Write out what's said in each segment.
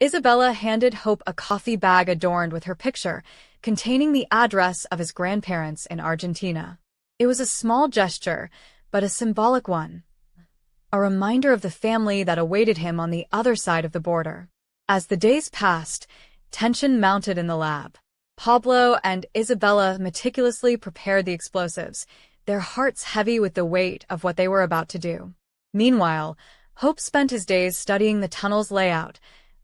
Isabella handed Hope a coffee bag adorned with her picture, containing the address of his grandparents in Argentina. It was a small gesture, but a symbolic one, a reminder of the family that awaited him on the other side of the border. As the days passed, tension mounted in the lab. Pablo and Isabella meticulously prepared the explosives, their hearts heavy with the weight of what they were about to do. Meanwhile, Hope spent his days studying the tunnel's layout,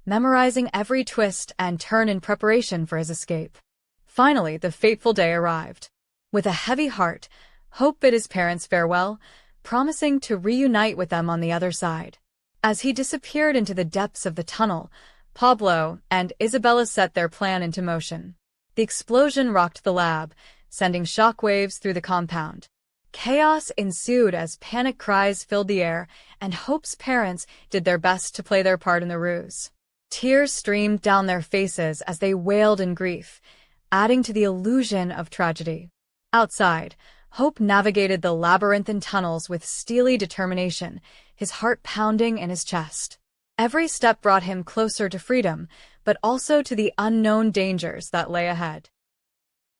memorizing every twist and turn in preparation for his escape. Finally, the fateful day arrived. With a heavy heart, Hope bid his parents farewell, promising to reunite with them on the other side. As he disappeared into the depths of the tunnel, Pablo and Isabella set their plan into motion. The explosion rocked the lab, sending shockwaves through the compound. Chaos ensued as panic cries filled the air, and Hope's parents did their best to play their part in the ruse. Tears streamed down their faces as they wailed in grief, adding to the illusion of tragedy. Outside, Hope navigated the labyrinthine tunnels with steely determination, his heart pounding in his chest. Every step brought him closer to freedom, but also to the unknown dangers that lay ahead.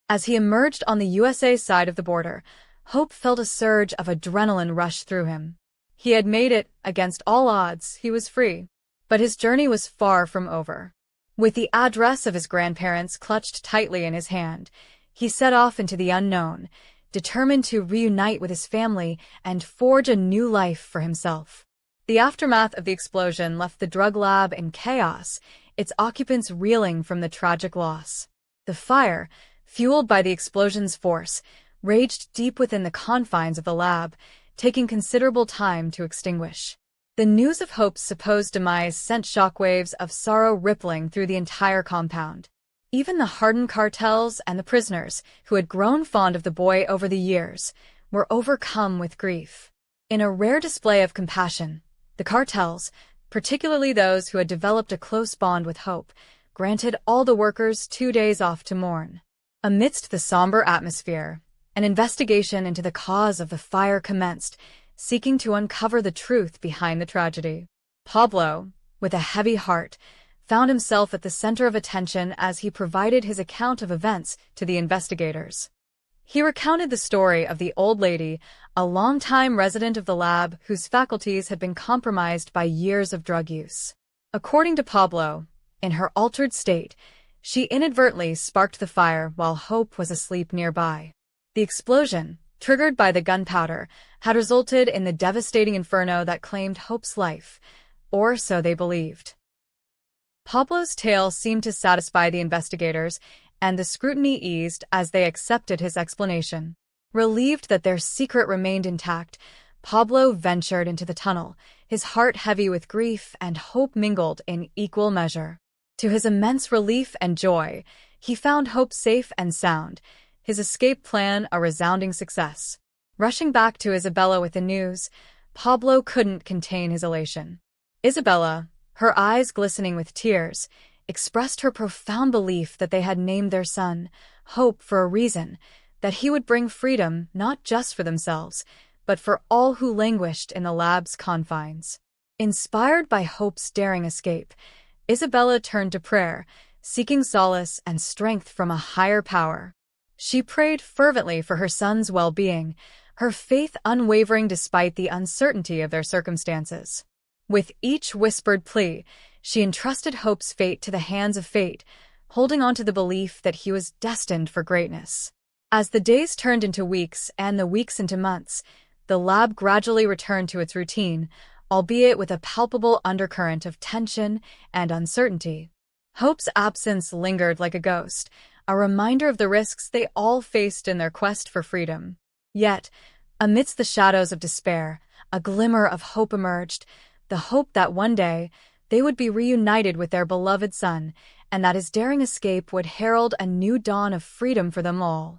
As he emerged on the USA side of the border, Hope felt a surge of adrenaline rush through him. He had made it, against all odds, he was free. But his journey was far from over. With the address of his grandparents clutched tightly in his hand, he set off into the unknown, determined to reunite with his family and forge a new life for himself. The aftermath of the explosion left the drug lab in chaos, its occupants reeling from the tragic loss. The fire, fueled by the explosion's force, raged deep within the confines of the lab, taking considerable time to extinguish. The news of Hope's supposed demise sent shockwaves of sorrow rippling through the entire compound. Even the hardened cartels and the prisoners, who had grown fond of the boy over the years, were overcome with grief. In a rare display of compassion, the cartels, particularly those who had developed a close bond with Hope, granted all the workers 2 days off to mourn. Amidst the somber atmosphere, an investigation into the cause of the fire commenced, seeking to uncover the truth behind the tragedy. Pablo, with a heavy heart, found himself at the center of attention as he provided his account of events to the investigators. He recounted the story of the old lady, a longtime resident of the lab whose faculties had been compromised by years of drug use. According to Pablo, in her altered state, she inadvertently sparked the fire while Hope was asleep nearby. The explosion, triggered by the gunpowder, had resulted in the devastating inferno that claimed Hope's life, or so they believed. Pablo's tale seemed to satisfy the investigators, and the scrutiny eased as they accepted his explanation. Relieved that their secret remained intact, Pablo ventured into the tunnel, his heart heavy with grief and hope mingled in equal measure. To his immense relief and joy, he found Hope safe and sound, his escape plan a resounding success. Rushing back to Isabella with the news, Pablo couldn't contain his elation. Isabella, her eyes glistening with tears, expressed her profound belief that they had named their son Hope for a reason, that he would bring freedom not just for themselves, but for all who languished in the lab's confines. Inspired by Hope's daring escape, Isabella turned to prayer, seeking solace and strength from a higher power. She prayed fervently for her son's well-being, her faith unwavering despite the uncertainty of their circumstances. With each whispered plea, she entrusted Hope's fate to the hands of fate, holding on to the belief that he was destined for greatness. As the days turned into weeks and the weeks into months, the lab gradually returned to its routine, albeit with a palpable undercurrent of tension and uncertainty. Hope's absence lingered like a ghost, a reminder of the risks they all faced in their quest for freedom. Yet, amidst the shadows of despair, a glimmer of hope emerged, the hope that one day they would be reunited with their beloved son, and that his daring escape would herald a new dawn of freedom for them all.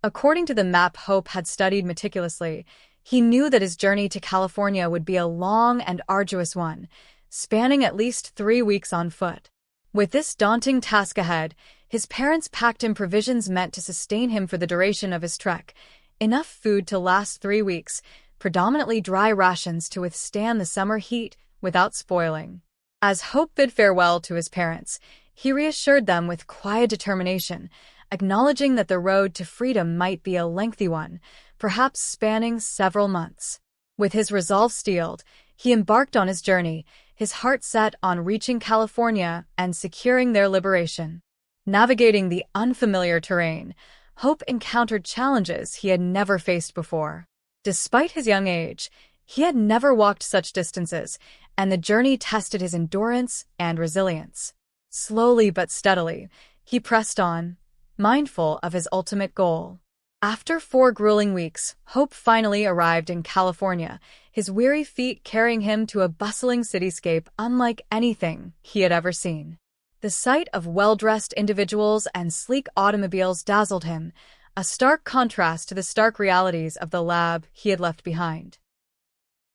According to the map Hope had studied meticulously, he knew that his journey to California would be a long and arduous one, spanning at least 3 weeks on foot. With this daunting task ahead, his parents packed in provisions meant to sustain him for the duration of his trek, enough food to last 3 weeks, predominantly dry rations to withstand the summer heat without spoiling. As Hope bid farewell to his parents, he reassured them with quiet determination, acknowledging that the road to freedom might be a lengthy one, perhaps spanning several months. With his resolve steeled, he embarked on his journey, his heart set on reaching California and securing their liberation. Navigating the unfamiliar terrain, Hope encountered challenges he had never faced before. Despite his young age, he had never walked such distances, and the journey tested his endurance and resilience. Slowly but steadily, he pressed on, mindful of his ultimate goal. After 4 grueling weeks, Hope finally arrived in California, his weary feet carrying him to a bustling cityscape unlike anything he had ever seen. The sight of well-dressed individuals and sleek automobiles dazzled him, a stark contrast to the stark realities of the lab he had left behind.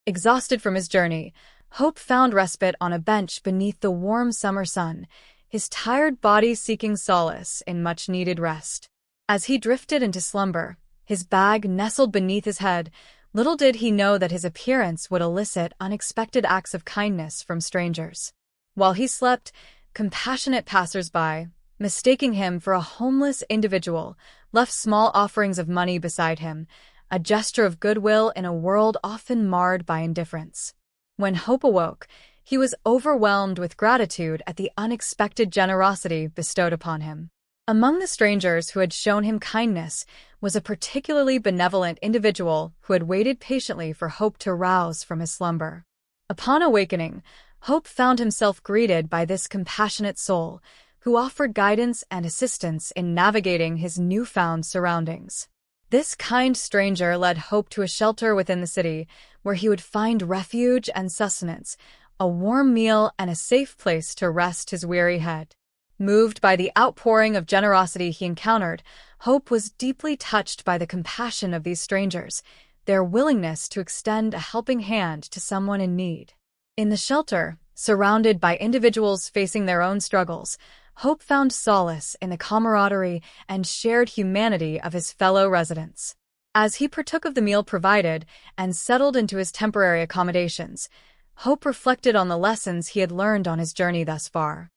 Exhausted from his journey, Hope found respite on a bench beneath the warm summer sun, his tired body seeking solace in much-needed rest. As he drifted into slumber, his bag nestled beneath his head, little did he know that his appearance would elicit unexpected acts of kindness from strangers. While he slept, compassionate passers-by, mistaking him for a homeless individual, left small offerings of money beside him, a gesture of goodwill in a world often marred by indifference. When Hope awoke, he was overwhelmed with gratitude at the unexpected generosity bestowed upon him. Among the strangers who had shown him kindness was a particularly benevolent individual who had waited patiently for Hope to rouse from his slumber. Upon awakening, Hope found himself greeted by this compassionate soul, who offered guidance and assistance in navigating his newfound surroundings. This kind stranger led Hope to a shelter within the city, where he would find refuge and sustenance, a warm meal and a safe place to rest his weary head. Moved by the outpouring of generosity he encountered, Hope was deeply touched by the compassion of these strangers, their willingness to extend a helping hand to someone in need. In the shelter, surrounded by individuals facing their own struggles, Hope found solace in the camaraderie and shared humanity of his fellow residents. As he partook of the meal provided and settled into his temporary accommodations, Hope reflected on the lessons he had learned on his journey thus far.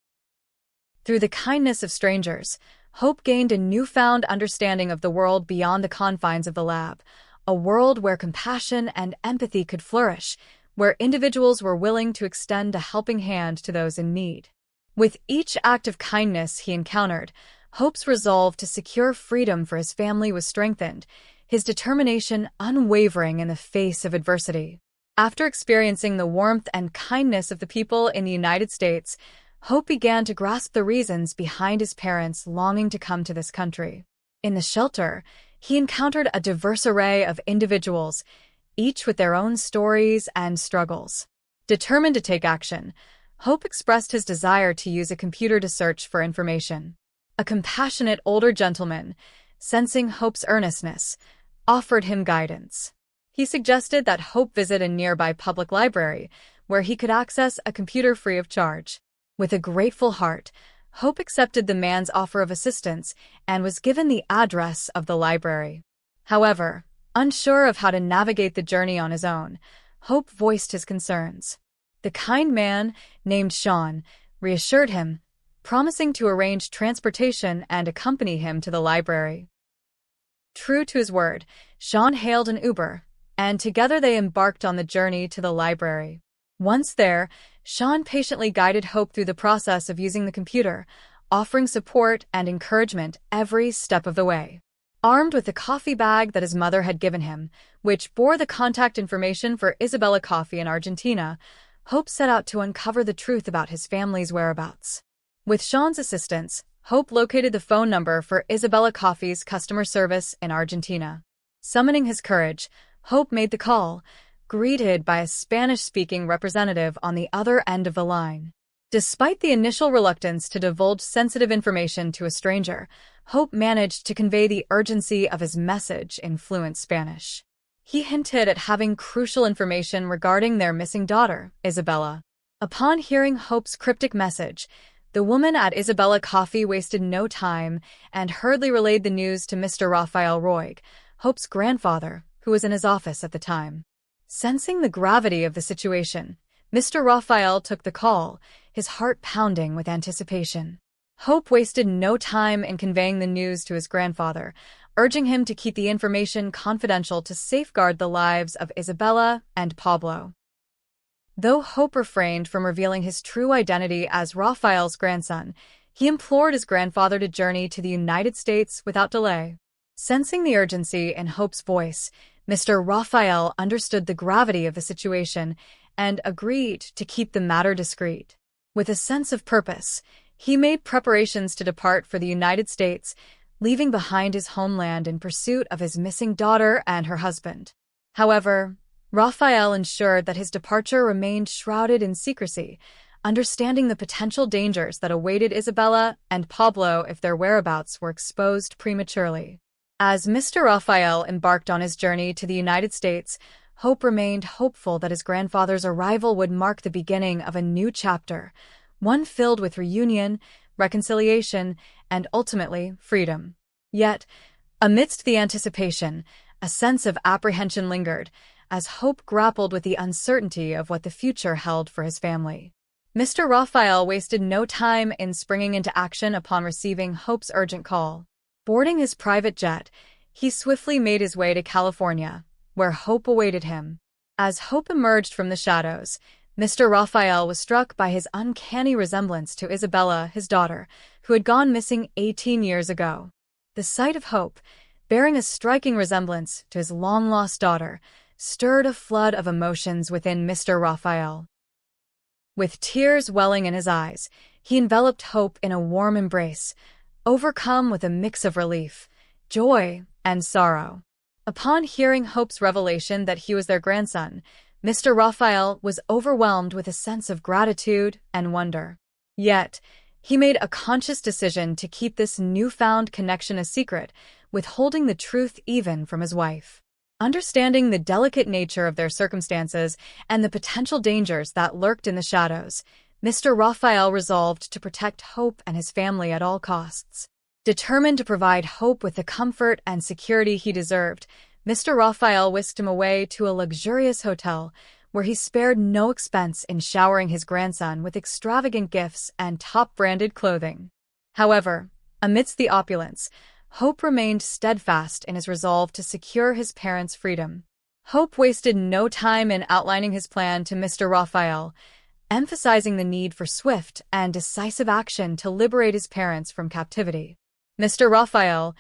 Through the kindness of strangers, Hope gained a newfound understanding of the world beyond the confines of the lab, a world where compassion and empathy could flourish, where individuals were willing to extend a helping hand to those in need. With each act of kindness he encountered, Hope's resolve to secure freedom for his family was strengthened, his determination unwavering in the face of adversity. After experiencing the warmth and kindness of the people in the United States, Hope began to grasp the reasons behind his parents longing to come to this country. In the shelter, he encountered a diverse array of individuals, each with their own stories and struggles. Determined to take action, Hope expressed his desire to use a computer to search for information. A compassionate older gentleman, sensing Hope's earnestness, offered him guidance. He suggested that Hope visit a nearby public library, where he could access a computer free of charge. With a grateful heart, Hope accepted the man's offer of assistance and was given the address of the library. However, unsure of how to navigate the journey on his own, Hope voiced his concerns. The kind man, named Sean, reassured him, promising to arrange transportation and accompany him to the library. True to his word, Sean hailed an Uber, and together they embarked on the journey to the library. Once there, Sean patiently guided Hope through the process of using the computer, offering support and encouragement every step of the way. Armed with the coffee bag that his mother had given him, which bore the contact information for Isabella Coffee in Argentina, Hope set out to uncover the truth about his family's whereabouts. With Sean's assistance, Hope located the phone number for Isabella Coffee's customer service in Argentina. Summoning his courage, Hope made the call, greeted by a Spanish-speaking representative on the other end of the line. Despite the initial reluctance to divulge sensitive information to a stranger, Hope managed to convey the urgency of his message in fluent Spanish. He hinted at having crucial information regarding their missing daughter, Isabella. Upon hearing Hope's cryptic message, the woman at Isabella Coffee wasted no time and hurriedly relayed the news to Mr. Raphael Roig, Hope's grandfather, who was in his office at the time. Sensing the gravity of the situation, Mr. Raphael took the call, his heart pounding with anticipation. Hope wasted no time in conveying the news to his grandfather, urging him to keep the information confidential to safeguard the lives of Isabella and Pablo. Though Hope refrained from revealing his true identity as Raphael's grandson, he implored his grandfather to journey to the United States without delay. Sensing the urgency in Hope's voice, Mr. Raphael understood the gravity of the situation and agreed to keep the matter discreet. With a sense of purpose, he made preparations to depart for the United States, leaving behind his homeland in pursuit of his missing daughter and her husband. However, Raphael ensured that his departure remained shrouded in secrecy, understanding the potential dangers that awaited Isabella and Pablo if their whereabouts were exposed prematurely. As Mr. Raphael embarked on his journey to the United States, Hope remained hopeful that his grandfather's arrival would mark the beginning of a new chapter, one filled with reunion, reconciliation, and ultimately freedom. Yet, amidst the anticipation, a sense of apprehension lingered, as Hope grappled with the uncertainty of what the future held for his family. Mr. Raphael wasted no time in springing into action upon receiving Hope's urgent call. Boarding his private jet, he swiftly made his way to California, where Hope awaited him. As Hope emerged from the shadows, Mr. Raphael was struck by his uncanny resemblance to Isabella, his daughter, who had gone missing 18 years ago. The sight of Hope, bearing a striking resemblance to his long-lost daughter, stirred a flood of emotions within Mr. Raphael. With tears welling in his eyes, he enveloped Hope in a warm embrace, overcome with a mix of relief, joy, and sorrow. Upon hearing Hope's revelation that he was their grandson, Mr. Raphael was overwhelmed with a sense of gratitude and wonder. Yet, he made a conscious decision to keep this newfound connection a secret, withholding the truth even from his wife. Understanding the delicate nature of their circumstances and the potential dangers that lurked in the shadows, Mr. Raphael resolved to protect Hope and his family at all costs. Determined to provide Hope with the comfort and security he deserved, Mr. Raphael whisked him away to a luxurious hotel, where he spared no expense in showering his grandson with extravagant gifts and top-branded clothing. However, amidst the opulence, Hope remained steadfast in his resolve to secure his parents' freedom. Hope wasted no time in outlining his plan to Mr. Raphael, emphasizing the need for swift and decisive action to liberate his parents from captivity. Mr. Raphael,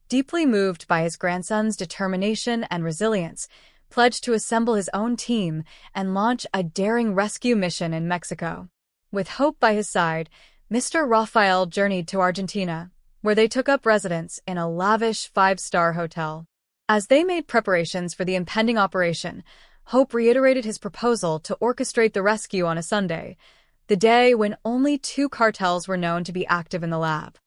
deeply moved by his grandson's determination and resilience, pledged to assemble his own team and launch a daring rescue mission in Mexico. With Hope by his side, Mr. Raphael journeyed to Argentina, where they took up residence in a lavish five-star hotel. As they made preparations for the impending operation, Hope reiterated his proposal to orchestrate the rescue on a Sunday, the day when only 2 cartels were known to be active in the lab.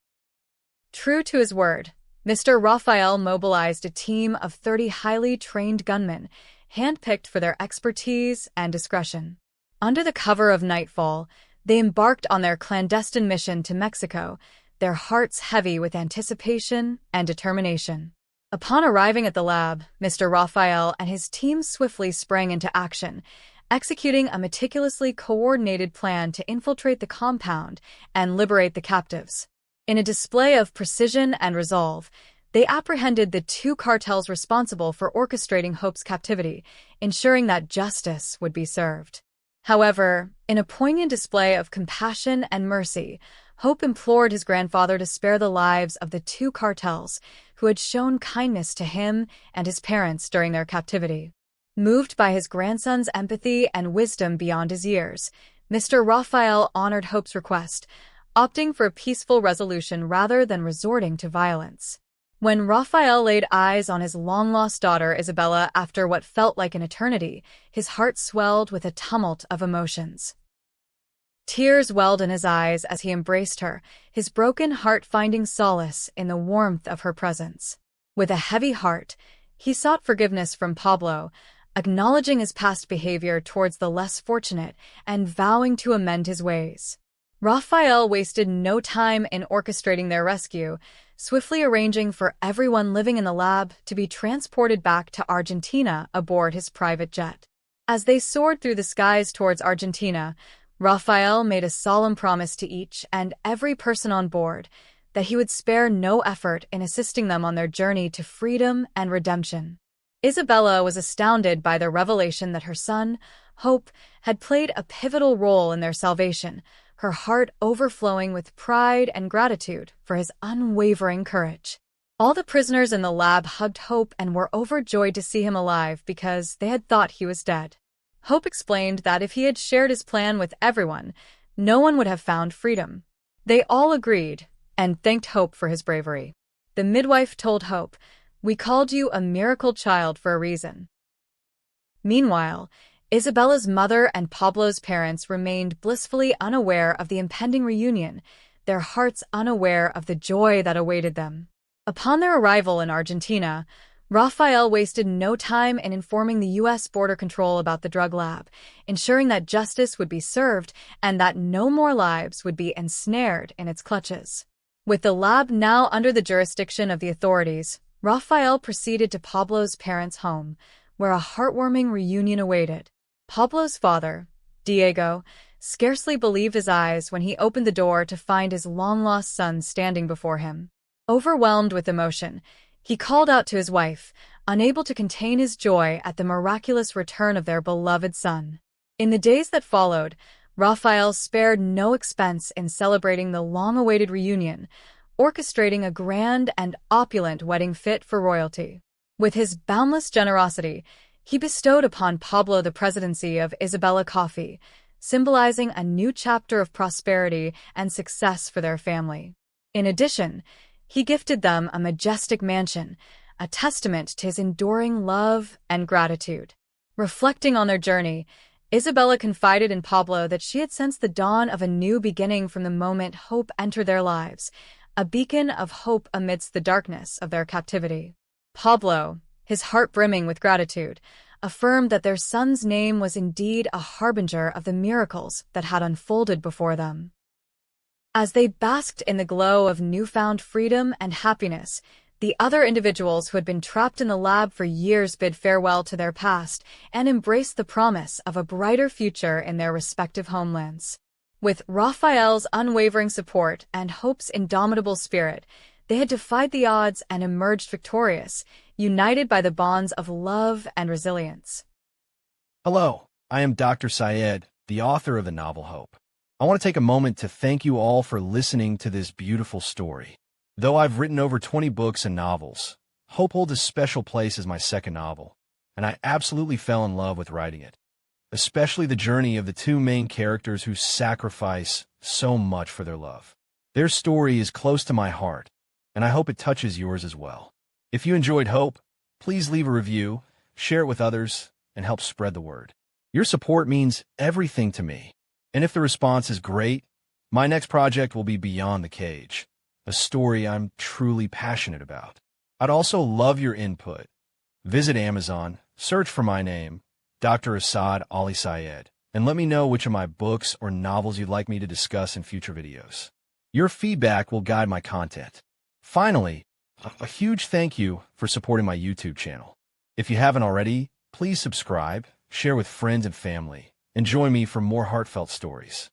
True to his word, Mr. Raphael mobilized a team of 30 highly trained gunmen, handpicked for their expertise and discretion. Under the cover of nightfall, they embarked on their clandestine mission to Mexico, their hearts heavy with anticipation and determination. Upon arriving at the lab, Mr. Raphael and his team swiftly sprang into action, executing a meticulously coordinated plan to infiltrate the compound and liberate the captives. In a display of precision and resolve, they apprehended the 2 cartels responsible for orchestrating Hope's captivity, ensuring that justice would be served. However, in a poignant display of compassion and mercy, Hope implored his grandfather to spare the lives of the 2 cartels who had shown kindness to him and his parents during their captivity. Moved by his grandson's empathy and wisdom beyond his years, Mr. Raphael honored Hope's request, opting for a peaceful resolution rather than resorting to violence. When Raphael laid eyes on his long-lost daughter Isabella after what felt like an eternity, his heart swelled with a tumult of emotions. Tears welled in his eyes as he embraced her, his broken heart finding solace in the warmth of her presence. With a heavy heart, he sought forgiveness from Pablo, acknowledging his past behavior towards the less fortunate and vowing to amend his ways. Raphael wasted no time in orchestrating their rescue, swiftly arranging for everyone living in the lab to be transported back to Argentina aboard his private jet. As they soared through the skies towards Argentina, Raphael made a solemn promise to each and every person on board that he would spare no effort in assisting them on their journey to freedom and redemption. Isabella was astounded by the revelation that her son, Hope, had played a pivotal role in their salvation, her heart overflowing with pride and gratitude for his unwavering courage. All the prisoners in the lab hugged Hope and were overjoyed to see him alive because they had thought he was dead. Hope explained that if he had shared his plan with everyone, no one would have found freedom. They all agreed and thanked Hope for his bravery. The midwife told Hope, "We called you a miracle child for a reason." Meanwhile, Isabella's mother and Pablo's parents remained blissfully unaware of the impending reunion, their hearts unaware of the joy that awaited them. Upon their arrival in Argentina, Raphael wasted no time in informing the U.S. Border Control about the drug lab, ensuring that justice would be served and that no more lives would be ensnared in its clutches. With the lab now under the jurisdiction of the authorities, Raphael proceeded to Pablo's parents' home, where a heartwarming reunion awaited. Pablo's father, Diego, scarcely believed his eyes when he opened the door to find his long-lost son standing before him. Overwhelmed with emotion, he called out to his wife, unable to contain his joy at the miraculous return of their beloved son. In the days that followed, Raphael spared no expense in celebrating the long-awaited reunion, orchestrating a grand and opulent wedding fit for royalty. With his boundless generosity, he bestowed upon Pablo the presidency of Isabella Coffee, symbolizing a new chapter of prosperity and success for their family. In addition, he gifted them a majestic mansion, a testament to his enduring love and gratitude. Reflecting on their journey, Isabella confided in Pablo that she had sensed the dawn of a new beginning from the moment Hope entered their lives, a beacon of hope amidst the darkness of their captivity. Pablo, his heart brimming with gratitude, affirmed that their son's name was indeed a harbinger of the miracles that had unfolded before them. As they basked in the glow of newfound freedom and happiness, the other individuals who had been trapped in the lab for years bid farewell to their past and embraced the promise of a brighter future in their respective homelands. With Raphael's unwavering support and Hope's indomitable spirit, they had defied the odds and emerged victorious, united by the bonds of love and resilience. Hello, I am Dr. Syed, the author of the novel Hope. I want to take a moment to thank you all for listening to this beautiful story. Though I've written over 20 books and novels, Hope holds a special place as my second novel, and I absolutely fell in love with writing it, especially the journey of the two main characters who sacrifice so much for their love. Their story is close to my heart, and I hope it touches yours as well. If you enjoyed Hope, please leave a review, share it with others, and help spread the word. Your support means everything to me. And if the response is great, my next project will be Beyond the Cage, a story I'm truly passionate about. I'd also love your input. Visit Amazon, search for my name, Dr. Asad Ali Syed, and let me know which of my books or novels you'd like me to discuss in future videos. Your feedback will guide my content. Finally, a huge thank you for supporting my YouTube channel. If you haven't already, please subscribe, share with friends and family, and join me for more heartfelt stories.